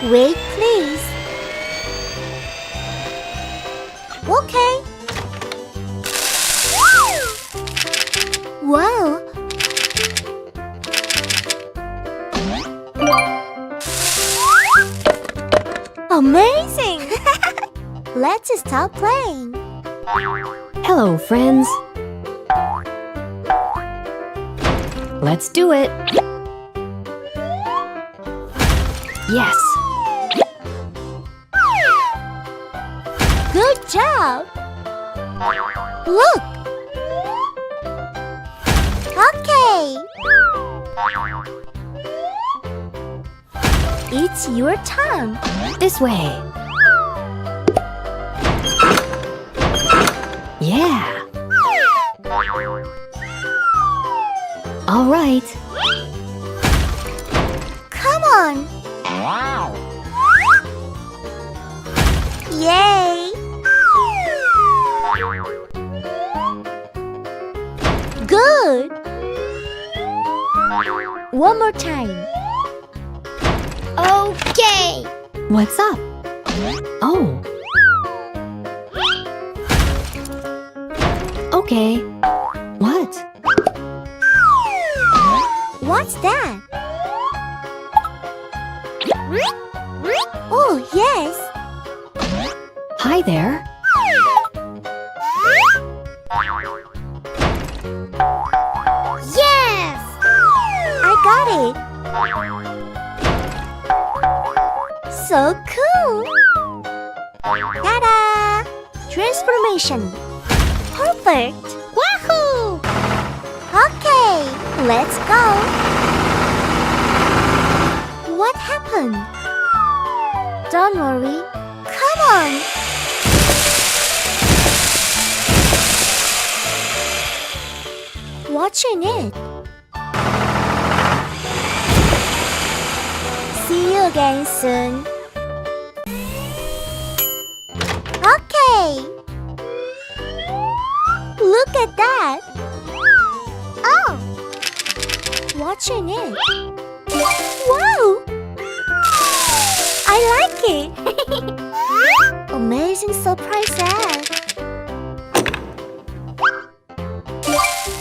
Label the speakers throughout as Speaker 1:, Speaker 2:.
Speaker 1: Wait, please. Okay. Wow. Amazing! Let's stop playing.
Speaker 2: Hello, friends. Let's do it. Yes.
Speaker 1: Good job! Look! Okay! It's your turn.
Speaker 2: This way. Yeah. All right.
Speaker 1: Come on!
Speaker 3: Wow.
Speaker 1: Yay! Good! One more time. Okay!
Speaker 2: What's up? Oh. Okay. What?
Speaker 1: What's that? Oh, yes!
Speaker 2: Hi there.
Speaker 1: Yes! I got it! So cool! Ta-da! Transformation! Perfect! Wahoo! Okay, let's go! What happened? Don't worry. Come on! Watching it. See you again soon. Okay. Look at that. Oh. Watching it. Wow. I like it. Amazing surprise ad.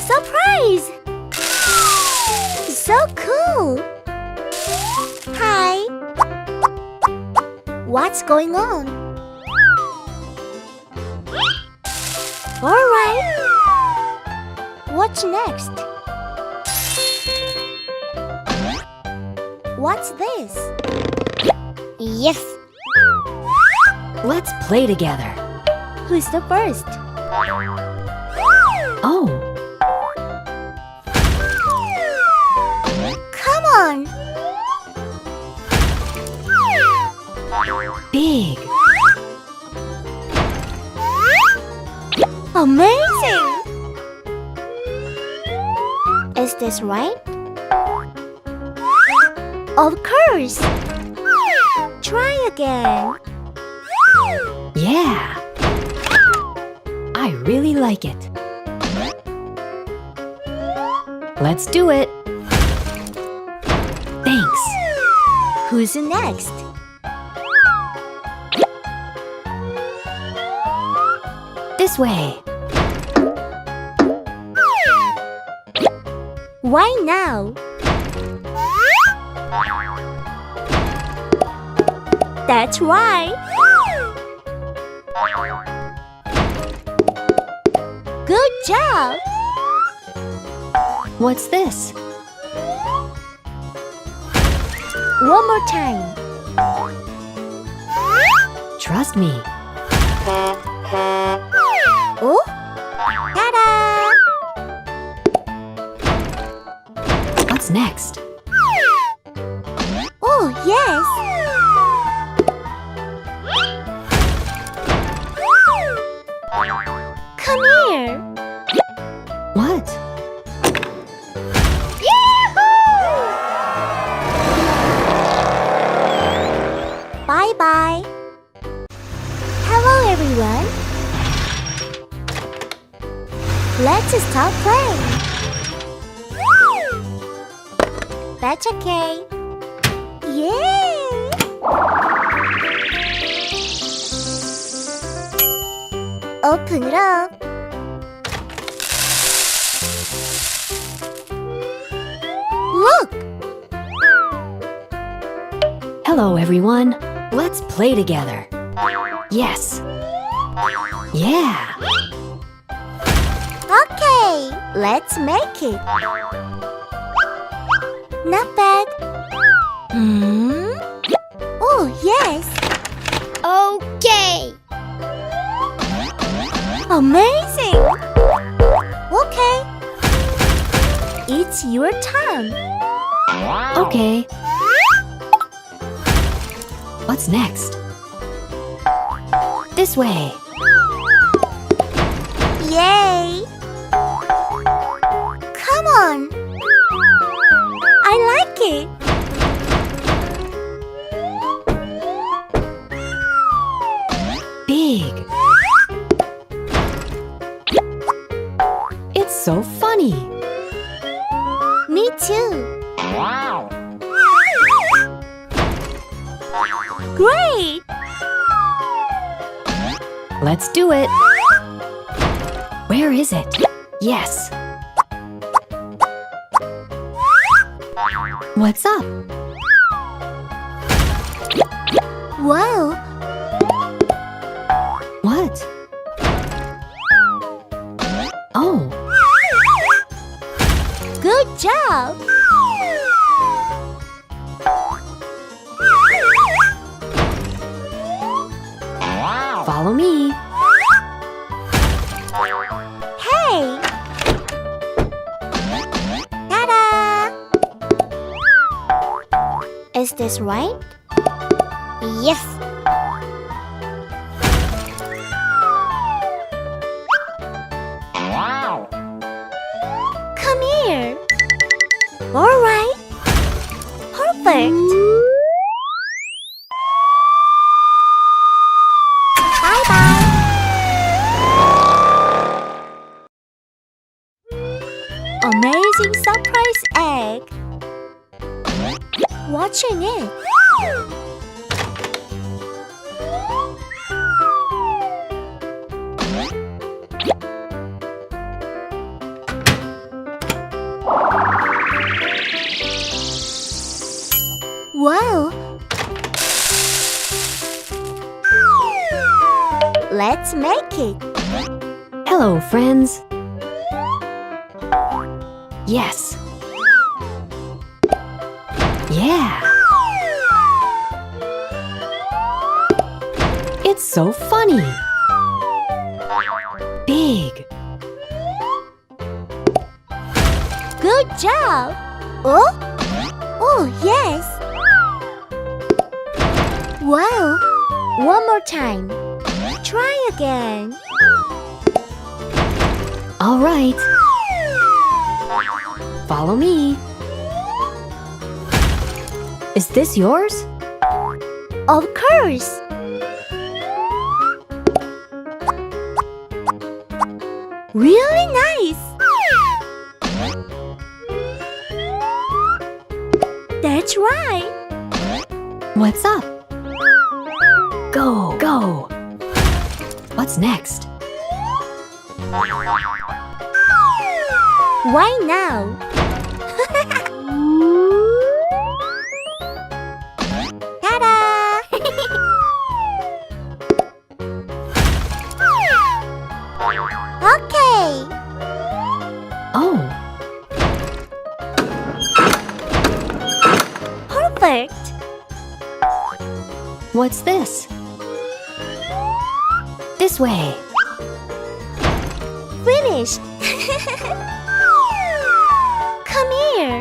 Speaker 1: Surprise! So cool! Hi! What's going on? Alright! What's next? What's this? Yes!
Speaker 2: Let's play together.
Speaker 1: Who's the first?
Speaker 2: Oh.
Speaker 1: Come on!
Speaker 2: Big.
Speaker 1: Amazing! Is this right? Of course! Try again.
Speaker 2: Yeah. I really like it. Let's do it. Thanks.
Speaker 1: Who's next?
Speaker 2: This way.
Speaker 1: Why now? That's right. Good job.
Speaker 2: What's this?
Speaker 1: One more time.
Speaker 2: Trust me.
Speaker 1: Oh? Ta-da!
Speaker 2: What's next?
Speaker 1: Oh, yes. Come here.
Speaker 2: What?
Speaker 1: Bye-bye. Hello, everyone. Let's stop playing. That's okay. Yeah! Open it up. Look!
Speaker 2: Hello, everyone. Let's play together. Yes. Yeah.
Speaker 1: Okay, let's make it. Not bad. Oh, yes.
Speaker 3: Okay.
Speaker 1: Amazing. Okay. It's your turn.
Speaker 2: Okay. What's next? This way.
Speaker 1: Yay. Come on. I like it.
Speaker 2: Big. It's so funny.
Speaker 1: Me too. Great.
Speaker 2: Let's do it. Where is it? Yes. What's up?
Speaker 1: Wow.
Speaker 2: What? Oh,
Speaker 1: Good job.
Speaker 2: follow me.
Speaker 1: Hey. Ta-da. Is this right?
Speaker 3: Yes.
Speaker 1: Come here. All right. Perfect. Bye-bye. Amazing surprise egg. Watching it. Wow. Let's make it.
Speaker 2: Hello, friends. Yes. Yeah. It's so funny. Big.
Speaker 1: Good job. Oh? Oh, yes. Wow. One more time. Try again.
Speaker 2: All right. Follow me. Is this yours?
Speaker 1: Of course. Really nice. That's right.
Speaker 2: What's up? Go, go. What's next?
Speaker 1: Why now? Ta-da! Okay.
Speaker 2: Oh,
Speaker 1: Perfect.
Speaker 2: what's this? This way.
Speaker 1: Finished. Come here.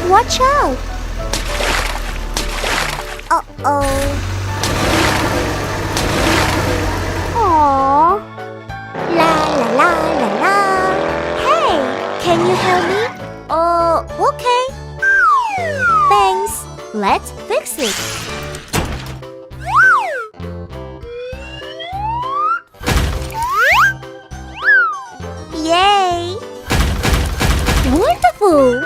Speaker 1: Watch out. Uh-oh. Aww. La la la la la. Hey, can you help me? Okay. Thanks. Let's fix it. Yay! Wonderful!